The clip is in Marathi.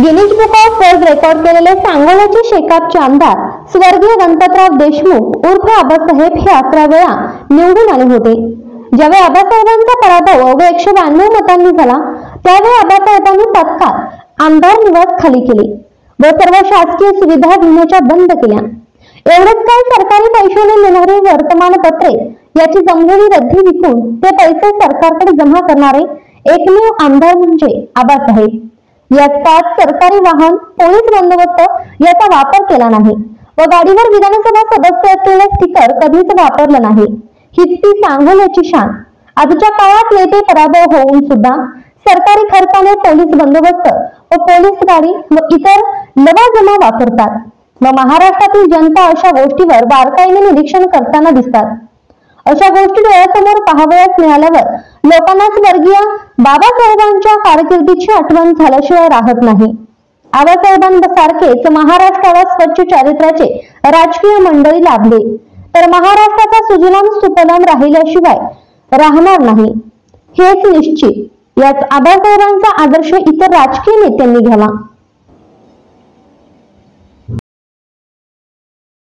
Guinness book of world record केलेले सांगोल्याचे शेकापचे आमदार स्वर्गीय गणपतराव देशमुख उर्फ आबासाहेब हे 11 वेळा निवडून आले होते। ज्यावेळी आबासाहेबांचा पराभव अवघ्या 192 मतांनी झाला त्यावेळी आबासाहेबांनी तत्काळ आमदार निवास खाली केले व सर्व शासकीय सुविधा देण्याच्या बंद केल्या। एवढंच काय, सरकारी पैशाने मिळणारी वर्तमानपत्रे याची जमलेली रद्दी विकून ते पैसे सरकारकडे जमा करणारे एकमेव आमदार म्हणजे आबासाहेब। याच काळात सरकारी वाहन, पोलीस बंदोबस्त याचा वापर केला नाही व गाडीवर विधानसभा सदस्य असलेले स्टिकर कधीच वापरलं नाही। हीच ती सांगोल्याची शान। आजच्या काळात नेते पराभव होऊन सुद्धा सरकारी खर्चाने पोलीस बंदोबस्त व पोलीस गाडी व इतर लवाजमा वापरतात व महाराष्ट्रातील जनता अशा गोष्टीवर बारकाईने निरीक्षण करताना दिसतात। अशा गोष्टी डोळ्यासमोर पाहावयास मिळाल्यावर लोकांना स्वर्गीय बाबासाहेबांच्या कारकिर्दीची आठवण झाल्याशिवाय राहत नाही। आबासाहेबांसारखेच महाराष्ट्राला स्वच्छ चारित्र्याचे राजकीय मंडळी लाभले तर महाराष्ट्राचा सुजलाम सुफलाम राहिल्याशिवाय राहणार नाही हेच निश्चित। याच आबासाहेबांचा आदर्श इतर राजकीय नेत्यांनी घ्यावा।